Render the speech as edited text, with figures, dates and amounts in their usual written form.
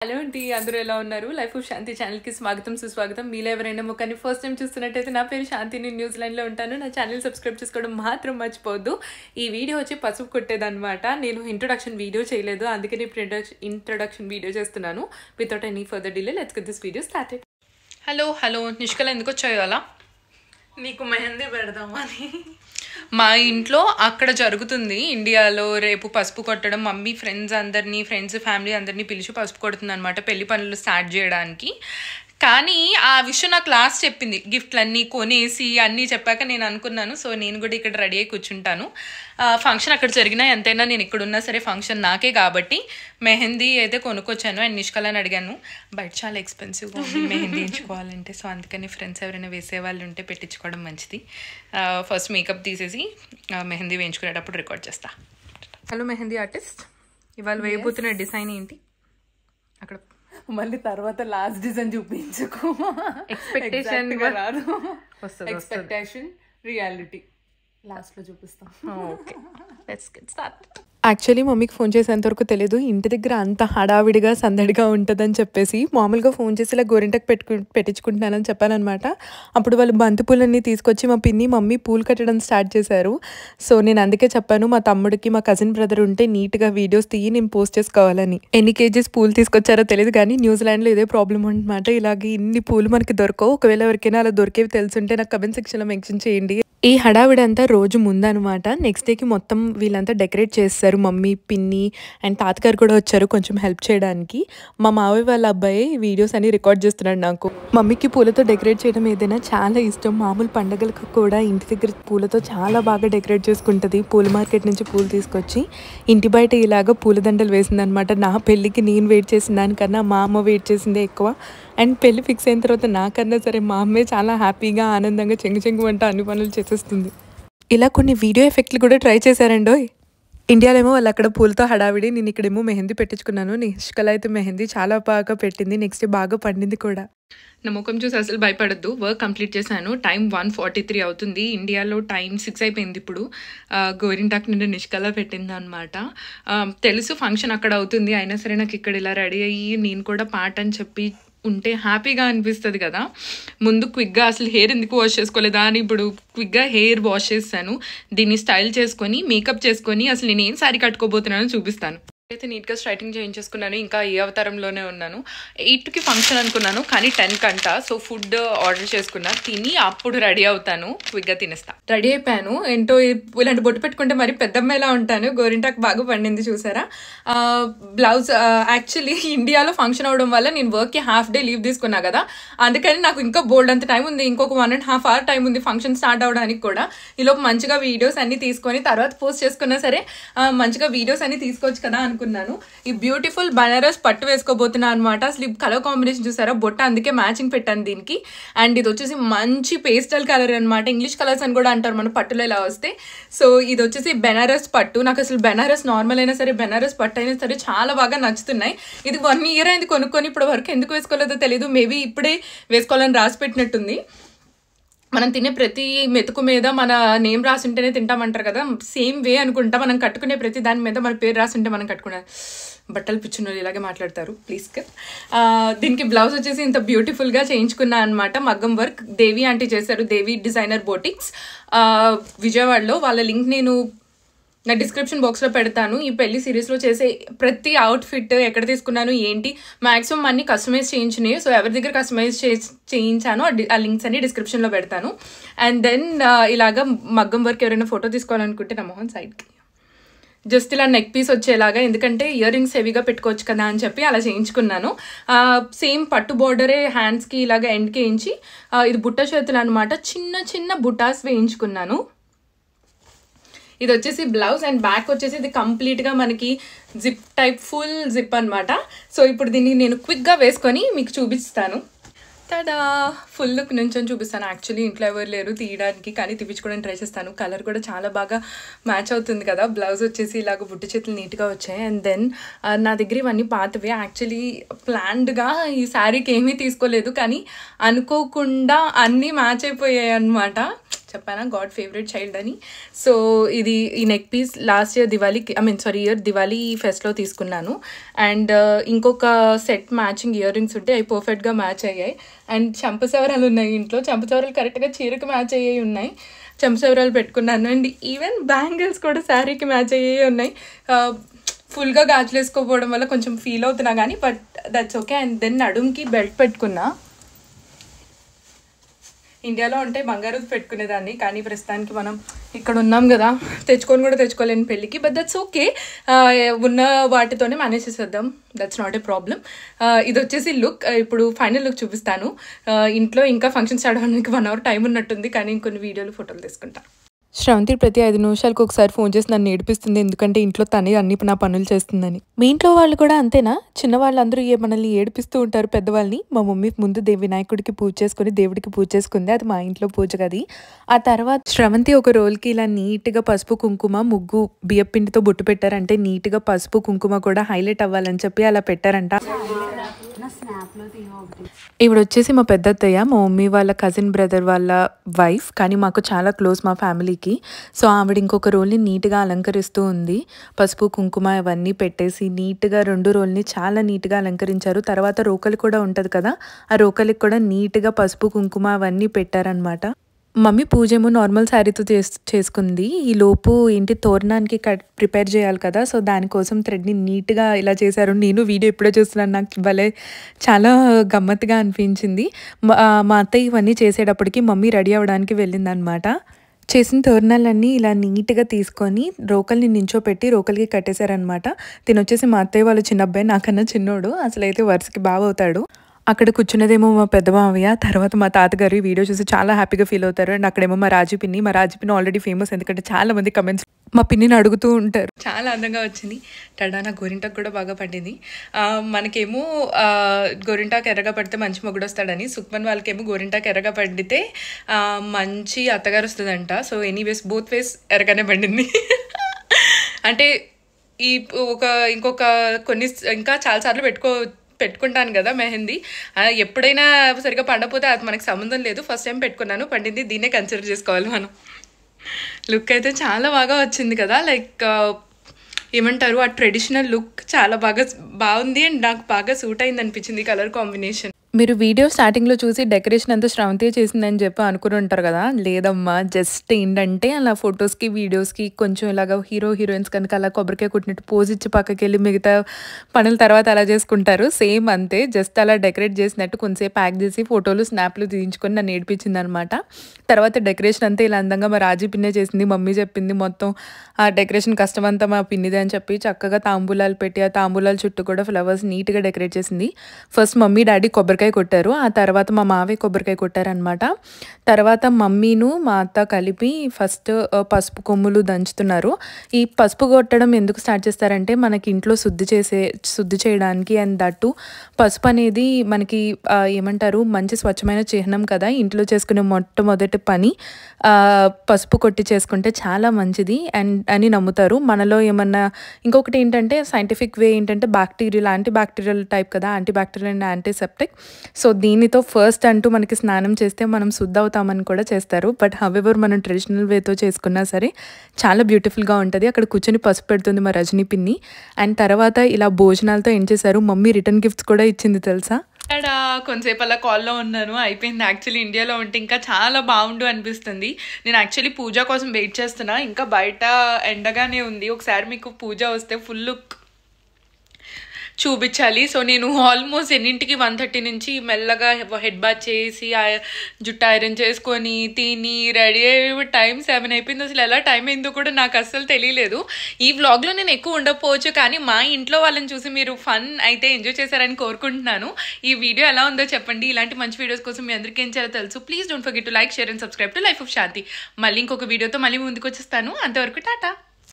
Hello అండి, అందరూ ఎలా ఉన్నారు? లైఫ్ ఆఫ్ శాంతి ఛానల్కి స్వాగతం సుస్వాగతం. మీలో ఎవరైనా ముఖాన్ని ఫస్ట్ టైం చూస్తున్నట్టయితే నా పేరు శాంతి, నేను న్యూజిలాండ్లో ఉంటాను. నా ఛానల్ సబ్స్క్రైబ్ చేసుకోవడం మాత్రం మర్చిపోవద్దు. ఈ వీడియో వచ్చి పసుపు కొట్టేదన్నమాట. నేను ఇంట్రొడక్షన్ వీడియో చేయలేదు, అందుకని ఇంట్రొడక్షన్ వీడియో చేస్తున్నాను. Without any further delay let's get this video started. Hello Nishkala ఎందుకు వచ్చాయో అలా? నీకు మెహందీ పెడదామని. మా ఇంట్లో అక్కడ జరుగుతుంది, ఇండియాలో రేపు పసుపు కొట్టడం. మమ్మీ ఫ్రెండ్స్ ఫ్యామిలీ అందరినీ పిలిచి పసుపు కొడుతుంది అనమాట, పెళ్లి పనులు స్టార్ట్ చేయడానికి. కానీ ఆ విషయం నాకు లాస్ట్ చెప్పింది, గిఫ్ట్లు అన్నీ కొనేసి అన్నీ చెప్పాక నేను అనుకున్నాను, సో నేను కూడా ఇక్కడ రెడీ అయి కూర్చుంటాను. ఫంక్షన్ అక్కడ జరిగినా ఎంతైనా నేను ఇక్కడ ఉన్నా సరే ఫంక్షన్ నాకే కాబట్టి మెహందీ అయితే కొనుక్కొచ్చాను. అండ్ నిష్కలని అడిగాను, బయట చాలా ఎక్స్పెన్సివ్గా ఉంది మెహందీ ఎంచుకోవాలంటే, సో అందుకని ఫ్రెండ్స్ ఎవరైనా వేసే వాళ్ళు ఉంటే పెట్టించుకోవడం మంచిది. ఫస్ట్ మేకప్ తీసేసి మెహందీ వేయించుకునేటప్పుడు రికార్డ్ చేస్తా. హలో మెహందీ ఆర్టిస్ట్, ఇవాళ వేయబోతున్న డిజైన్ ఏంటి? అక్కడ మళ్ళీ తర్వాత లాస్ట్ డిజైన్ చూపించుకో. ఎక్స్పెక్టేషన్ రాదు, ఎక్స్పెక్టేషన్ రియాలిటీ లాస్ట్ లో చూపిస్తాం. Okay, let's get start. Actually మమ్మీకి ఫోన్ చేసేంత వరకు తెలియదు ఇంటి దగ్గర అంత హడావిడిగా సందడిగా ఉంటుందని చెప్పేసి. మామూలుగా ఫోన్ చేసి ఇలా గోరింటకు పెట్టించుకుంటున్నానని చెప్పానమాట. అప్పుడు వాళ్ళు బంతిపూలన్నీ తీసుకొచ్చి మా పిన్ని మమ్మీ పూలు కట్టడం స్టార్ట్ చేశారు. సో నేను అందుకే చెప్పాను మా తమ్ముడికి, మా కజిన్ బ్రదర్ ఉంటే నీట్గా వీడియోస్ తీయి నేను పోస్ట్ చేసుకోవాలని. ఎన్ని కేజీస్ పూలు తీసుకొచ్చారో తెలియదు, కానీ న్యూజిలాండ్లో ఇదే ప్రాబ్లం అనమాట. ఇలాగే ఇన్ని పూలు మనకి దొరకవు. ఒకవేళ ఎవరికైనా అలా దొరికేవి తెలుసుంటే నాకు కమెంట్ సెక్షన్లో మెన్షన్ చేయండి. ఈ హడావిడి అంతా రోజు ముందనమాట. నెక్స్ట్ డేకి మొత్తం వీళ్ళంతా డెకరేట్ చేస్తారు. మమ్మీ, పిన్ని అండ్ తాతగారు కూడా వచ్చారు కొంచెం హెల్ప్ చేయడానికి. మా మావయ్య వాళ్ళ అబ్బాయి వీడియోస్ అన్ని రికార్డ్ చేస్తున్నాడు నాకు. మమ్మీకి పూలతో డెకరేట్ చేయడం ఏదైనా చాలా ఇష్టం. మామూలు పండగలకు కూడా ఇంటి దగ్గర పూలతో చాలా బాగా డెకరేట్ చేసుకుంటుంది. పూల మార్కెట్ నుంచి పూలు తీసుకొచ్చి ఇంటి బయట ఇలాగ పూలదండలు వేసిందనమాట. నా పెళ్ళికి నేను వెయిట్ చేసిన దానికన్నా మా అమ్మ వెయిట్ చేసిందే ఎక్కువ. అండ్ పెళ్ళి ఫిక్స్ అయిన తర్వాత నాకన్నా సరే మా అమ్మే చాలా హ్యాపీగా ఆనందంగా చెంగు వంట అన్ని పనులు చేసేస్తుంది. ఇలా కొన్ని వీడియో ఎఫెక్ట్లు కూడా ట్రై చేశారండో. ఇండియాలో ఏమో వాళ్ళు అక్కడ పూలతో హడావిడి, నేను ఇక్కడేమో మెహందీ పెట్టించుకున్నాను. నిష్కల అయితే మెహందీ చాలా బాగా పెట్టింది, నెక్స్ట్ బాగా పండింది కూడా. నా ముఖం చూసి అసలు భయపడద్దు. వర్క్ కంప్లీట్ చేశాను. టైం 1:43 అవుతుంది. ఇండియాలో టైం 6 అయిపోయింది ఇప్పుడు. గోరింటాక్ నుండి నిష్కల పెట్టింది అనమాట. తెలుసు ఫంక్షన్ అక్కడ అవుతుంది, అయినా సరే నాకు ఇక్కడ ఇలా రెడీ అయ్యి నేను కూడా పాట అని చెప్పి ఉంటే హ్యాపీగా అనిపిస్తుంది కదా. ముందు క్విక్గా అసలు హెయిర్ ఎందుకు వాష్ చేసుకోలేదా అని ఇప్పుడు క్విక్గా హెయిర్ వాష్ చేస్తాను. దీన్ని స్టైల్ చేసుకొని మేకప్ చేసుకొని అసలు నేను ఏం శారీ కట్టుకోబోతున్నానో చూపిస్తాను. అయితే నీట్గా స్ట్రైటింగ్ చేయించేసుకున్నాను. ఇంకా ఈ అవతారంలోనే ఉన్నాను. 8కి ఫంక్షన్ అనుకున్నాను, కానీ 10 కంట. సో ఫుడ్ ఆర్డర్ చేసుకున్నా, తిని అప్పుడు రెడీ అవుతాను. క్విక్గా తినేస్తా. రెడీ అయిపోయాను. ఏంటో ఇలాంటి బొట్టు పెట్టుకుంటే మరి పెద్దమ్మాయిలా ఉంటాను. గోరింటాకు బాగా పండింది చూసారా. బ్లౌజ్ యాక్చువల్లీ ఇండియాలో ఫంక్షన్ అవడం వల్ల నేను వర్క్కి హాఫ్ డే లీవ్ తీసుకున్నా కదా, అందుకని నాకు ఇంకా బోల్డ్ అంత టైం ఉంది. ఇంకొక 1.5 hour టైం ఉంది ఫంక్షన్ స్టార్ట్ అవడానికి కూడా. ఈలోపు మంచిగా వీడియోస్ అన్ని తీసుకొని తర్వాత పోస్ట్ చేసుకున్నా సరే మంచిగా వీడియోస్ అన్ని తీసుకోవచ్చు కదా అనుకున్నాను. ఈ బ్యూటిఫుల్ బనారస్ పట్టు వేసుకోబోతున్నా అనమాట. అసలు ఈ కలర్ కాంబినేషన్ చూసారా, బొట్ట అందుకే మ్యాచింగ్ పెట్టాను దీనికి. అండ్ ఇది వచ్చేసి మంచి పేస్టల్ కలర్ అనమాట. ఇంగ్లీష్ కలర్స్ అని కూడా అంటారు మన పట్టులో ఇలా వస్తే. సో ఇది వచ్చేసి బెనారస్ పట్టు. నాకు అసలు బెనారస్ నార్మల్ అయినా సరే బెనారస్ పట్టు అయినా సరే చాలా బాగా నచ్చుతున్నాయి. ఇది 1 year అయింది కొనుక్కొని, ఇప్పుడు వరకు ఎందుకు వేసుకోలేదో తెలియదు. మేబీ ఇప్పుడే వేసుకోవాలని రాసి పెట్టినట్టుంది. మనం తినే ప్రతి మెతుకు మీద మన నేమ్ రాసి ఉంటేనే తింటామంటారు కదా, సేమ్ వే అనుకుంటా. మనం కట్టుకునే ప్రతి దాని మీద మన పేరు రాసి ఉంటే మనం కట్టుకునే బట్టలు పిచ్చున్నారు ఇలాగే మాట్లాడతారు ప్లీజ్. దీనికి బ్లౌజ్ వచ్చేసి ఇంత బ్యూటిఫుల్గా చేయించుకున్నా అనమాట. మగ్గం వర్క్ దేవి ఆంటీ చేశారు, దేవి డిజైనర్ బోటిక్స్ విజయవాడలో. వాళ్ళ లింక్ నేను నా డిస్క్రిప్షన్ బాక్స్లో పెడతాను. ఈ పెళ్లి సిరీస్లో చేసే ప్రతి అవుట్ఫిట్ ఎక్కడ తీసుకున్నాను ఏంటి మ్యాక్సిమం అన్ని కస్టమైజ్ చేయించినాయి. సో ఎవరి దగ్గర కస్టమైజ్ చేయించానో ఆ లింక్స్ అన్ని డిస్క్రిప్షన్లో పెడతాను. అండ్ దెన్ ఇలాగా మగ్గం వర్క్ ఎవరైనా ఫోటో తీసుకోవాలనుకుంటే నా మొహం సైడ్కి జస్ట్ ఇలా నెక్ పీస్ వచ్చేలాగా, ఎందుకంటే ఇయర్ రింగ్స్ హెవీగా పెట్టుకోవచ్చు కదా అని చెప్పి అలా చేయించుకున్నాను. సేమ్ పట్టు బోర్డరే హ్యాండ్స్కి ఇలాగా ఎండ్కి వేయించి, ఇది బుట్ట చేతులు అనమాట. చిన్న చిన్న బుటాస్ వేయించుకున్నాను. ఇది వచ్చేసి బ్లౌజ్ అండ్ బ్యాక్ వచ్చేసి ఇది కంప్లీట్గా మనకి జిప్ టైప్ ఫుల్ జిప్ అనమాట. సో ఇప్పుడు దీన్ని నేను క్విక్గా వేసుకొని మీకు చూపిస్తాను. తడా ఫుల్ లుక్ నుంచి చూపిస్తాను. యాక్చువల్లీ ఇంట్లో ఎవరు లేరు తీయడానికి, కానీ తీపించుకోవడానికి ట్రై చేస్తాను. కలర్ కూడా చాలా బాగా మ్యాచ్ అవుతుంది కదా. బ్లౌజ్ వచ్చేసి ఇలాగ బుట్టు చేతులు నీట్గా వచ్చాయి. అండ్ దెన్ నా దగ్గర ఇవన్నీ పాతవే. యాక్చువల్లీ ప్లాన్డ్గా ఈ శారీకి ఏమీ తీసుకోలేదు, కానీ అనుకోకుండా అన్నీ మ్యాచ్ అయిపోయాయి అనమాట. చెప్పానా గాడ్ ఫేవరెట్ చైల్డ్ అని. సో ఇది ఈ నెక్ పీస్ లాస్ట్ ఇయర్ దివాళీకి ఇయర్ దివాళీ ఫెస్ట్లో తీసుకున్నాను. అండ్ ఇంకొక సెట్ మ్యాచింగ్ ఇయర్ రింగ్స్ ఉంటే అవి పర్ఫెక్ట్గా మ్యాచ్ అయ్యాయి. అండ్ చెంపసవరాలు ఉన్నాయి ఇంట్లో, చెంపసవరాలు కరెక్ట్గా చీరకు మ్యాచ్ అయ్యాయి ఉన్నాయి, చెంపసవరాలు పెట్టుకున్నాను. అండ్ ఈవెన్ బ్యాంగిల్స్ కూడా శారీకి మ్యాచ్ అయ్యాయి ఉన్నాయి. ఫుల్గా గాజులు వేసుకోకపోవడం వల్ల కొంచెం ఫీల్ అవుతున్నా కానీ but that's okay. And then నడుంకి బెల్ట్ పెట్టుకున్నా. ఇండియాలో ఉంటే బంగారు పెట్టుకునేదాన్ని, కానీ ప్రస్తుతానికి మనం ఇక్కడ ఉన్నాం కదా, తెచ్చుకోలేని పెళ్ళికి. బట్ దట్స్ ఓకే, ఉన్న వాటితోనే మేనేజ్ చేసేద్దాం, దట్స్ నాట్ ఏ ప్రాబ్లం. ఇది వచ్చేసి లుక్, ఇప్పుడు ఫైనల్ లుక్ చూపిస్తాను. ఇంట్లో ఇంకా ఫంక్షన్ స్టార్ట్ అవ్వడానికి 1 hour టైం ఉన్నట్టుంది, కానీ ఇంకొన్ని వీడియోలు ఫోటోలు తీసుకుంటా. శ్రవంతి ప్రతి 5 నిమిషాలకు ఒకసారి ఫోన్ చేసి నన్ను ఏడిపిస్తుంది, ఎందుకంటే ఇంట్లో తనే అన్ని నా పనులు చేస్తుందని. మీ ఇంట్లో వాళ్ళు కూడా అంతేనా? చిన్నవాళ్ళందరూ మనల్ని ఏడిపిస్తూ ఉంటారు పెద్దవాళ్ళని. మా మమ్మీ ముందు వినాయకుడికి పూజ చేసుకుని దేవుడికి పూజ చేసుకుంది, అది మా ఇంట్లో పూజ గది. ఆ తర్వాత శ్రవంతి ఒక రోల్కి ఇలా నీట్గా పసుపు కుంకుమ ముగ్గు బియ్యం పిండితో బొట్టు పెట్టారంటే నీట్గా పసుపు కుంకుమ కూడా హైలైట్ అవ్వాలని చెప్పి అలా పెట్టారంట. ఇప్పుడు వచ్చేసి మా పెద్ద అత్తయ్య, మా మమ్మీ వాళ్ళ కజిన్ బ్రదర్ వాళ్ళ వైఫ్, కానీ మాకు చాలా క్లోజ్ మా ఫ్యామిలీకి. సో ఆవిడ ఇంకొక రోల్ని నీట్గా అలంకరిస్తూ ఉంది. పసుపు కుంకుమ అవన్నీ పెట్టేసి నీట్గా 2 రోల్ని చాలా నీట్గా అలంకరించారు. తర్వాత రోకలి కూడా ఉంటుంది కదా, ఆ రోకలికి కూడా నీట్గా పసుపు కుంకుమ అవన్నీ పెట్టారనమాట. మమ్మీ పూజ ఏమో నార్మల్ శారీతో చేసుకుంది. ఈ లోపు తోరణానికి ప్రిపేర్ చేయాలి కదా, సో దానికోసం థ్రెడ్ని నీట్గా ఇలా చేశారు. నేను వీడియో ఇప్పుడే చూస్తున్నాను, నాకు భలే చాలా గమ్మత్తుగా అనిపించింది. మా అత్తయ్య ఇవన్నీ చేసేటప్పటికి మమ్మీ రెడీ అవ్వడానికి వెళ్ళిందనమాట. చేసిన తోరణాలన్నీ ఇలా నీట్గా తీసుకొని రోకల్ని నించోపెట్టి రోకల్కి కట్టేశారనమాట. తినొచ్చేసి మా అత్తయ్య వాళ్ళ చిన్న అబ్బాయి, నాకన్నా చిన్నోడు, అసలు అయితే వరుసకి బాగా అవుతాడు. అక్కడ కూర్చున్నదేమో మా పెద్ద మావయ్య, తర్వాత మా తాతగారు. ఈ వీడియో చూసి చాలా హ్యాపీగా ఫీల్ అవుతారు. అండ్ అక్కడేమో మా రాజు పిన్ని ఆల్రెడీ ఫేమస్, ఎందుకంటే చాలా మంది కమెంట్స్ మా పిన్నిని అడుగుతూ ఉంటారు. చాలా అందంగా వచ్చింది. టడానా గోరింటాకు కూడా బాగా పండింది. మనకేమో గోరింటాకు ఎర్రగా పడితే మంచి మొగుడు వస్తాడని, సుక్మన్ వాళ్ళకేమో గోరింటాకు ఎర్రగా పండితే మంచి అత్తగారు వస్తుందంట. సో ఎనీవేస్ బోత్ వేస్ ఎర్రగానే పండింది. అంటే ఇంకా చాలాసార్లు పెట్టుకుంటాను కదా మెహందీ, ఎప్పుడైనా సరిగ్గా పండపోతే అది మనకు సంబంధం లేదు. ఫస్ట్ టైం పెట్టుకున్నాను, పండింది, దీన్నే కన్సిడర్ చేసుకోవాలి మనం. లుక్ అయితే చాలా బాగా వచ్చింది కదా, లైక్ ఏమంటారు, ఆ ట్రెడిషనల్ లుక్ చాలా బాగుంది. అండ్ నాకు బాగా సూట్ అయింది అనిపించింది కలర్ కాంబినేషన్. మీరు వీడియో స్టార్టింగ్లో చూసి డెకరేషన్ అంతా శ్రవంతి చేసిందని చెప్పి అనుకుని ఉంటారు కదా, లేదమ్మా, జస్ట్ ఏంటంటే అలా ఫొటోస్కి వీడియోస్కి కొంచెం ఇలాగ హీరోయిన్స్ కనుక అలా కొబ్బరికాయ కుట్టినట్టు పోజ్ ఇచ్చి పక్కకి వెళ్ళి మిగతా పనుల తర్వాత అలా చేసుకుంటారు, సేమ్ అంతే. జస్ట్ అలా డెకరేట్ చేసినట్టు కొంచెంసేపు ప్యాక్ చేసి ఫోటోలు స్నాప్లు తీయించుకొని నన్ను ఏడిపించింది అనమాట. తర్వాత డెకరేషన్ అంతా ఇలా అందంగా మా రాజీ పిన్నే చేసింది. మమ్మీ చెప్పింది మొత్తం ఆ డెకరేషన్ కష్టం అంతా మా పిన్నిదే అని చెప్పి చక్కగా తాంబూలాలు పెట్టి ఆ తాంబూలాల చుట్టూ కూడా ఫ్లవర్స్ నీట్గా డెకరేట్ చేసింది. ఫస్ట్ మమ్మీ డాడీ కొబ్బరికాయ కొట్టారు, ఆ తర్వాత మా మావయ్య కొబ్బరికాయ కొట్టారనమాట. తర్వాత మమ్మీను మా అత్త కలిపి ఫస్ట్ పసుపు కొమ్ములు దంచుతున్నారు. ఈ పసుపు కొట్టడం ఎందుకు స్టార్ట్ చేస్తారంటే మనకి ఇంట్లో శుద్ధి చేయడానికి. అండ్ దట్టు పసుపు అనేది మనకి ఏమంటారు, మంచి స్వచ్ఛమైన చిహ్నం కదా. ఇంట్లో చేసుకునే మొట్టమొదటి పని పసుపు కొట్టి చేసుకుంటే చాలా మంచిది అని నమ్ముతారు. మనలో ఏమన్నా ఇంకొకటి ఏంటంటే సైంటిఫిక్ వే ఏంటంటే యాంటీబ్యాక్టీరియల్ టైప్ కదా, యాంటీబ్యాక్టీరియల్ అండ్ యాంటీసెప్టిక్. సో దీనితో ఫస్ట్ అంటూ మనకి స్నానం చేస్తే మనం శుద్ధ అవుతామని కూడా చేస్తారు. బట్ హవెవర్ మనం ట్రెడిషనల్ వేతో చేసుకున్నా సరే చాలా బ్యూటిఫుల్గా ఉంటుంది. అక్కడ కూర్చొని పసుపు పెడుతుంది మా రజనీ పిన్ని. అండ్ తర్వాత ఇలా భోజనాలతో ఏం చేశారు, మమ్మీ రిటర్న్ గిఫ్ట్స్ కూడా ఇచ్చింది తెలుసా. అక్కడ కొంతసేపు అలా కాల్లో ఉన్నాను, అయిపోయింది. యాక్చువల్లీ ఇండియాలో ఉంటే ఇంకా చాలా బాగుండు అనిపిస్తుంది. నేను యాక్చువల్లీ పూజ కోసం వెయిట్ చేస్తున్నా, ఇంకా బయట ఎండగానే ఉంది. ఒకసారి మీకు పూజ వస్తే ఫుల్ లుక్ చూపించాలి. సో నేను ఆల్మోస్ట్ 1:30 నుంచి మెల్లగా హెడ్ బాత్ చేసి జుట్టు ఐరన్ చేసుకొని తిని రెడీ అయ్యే టైం 7 అయిపోయింది. అసలు ఎలా టైం అయిందో కూడా నాకు అస్సలు తెలియలేదు. ఈ వ్లాగ్లో నేను ఎక్కువ ఉండకపోవచ్చు, కానీ మా ఇంట్లో వాళ్ళని చూసి మీరు ఫన్ అయితే ఎంజాయ్ చేశారని కోరుకుంటున్నాను. ఈ వీడియో ఎలా ఉందో చెప్పండి. ఇలాంటి మంచి వీడియోస్ కోసం మీ అందరికీ ఏం చేయాలో తెలుసు. Please don't forget to like, share and subscribe to life of Shanti. మళ్ళీ ఇంకొక వీడియోతో మళ్ళీ ముందుకు వచ్చేస్తాను. అంతవరకు టాటా.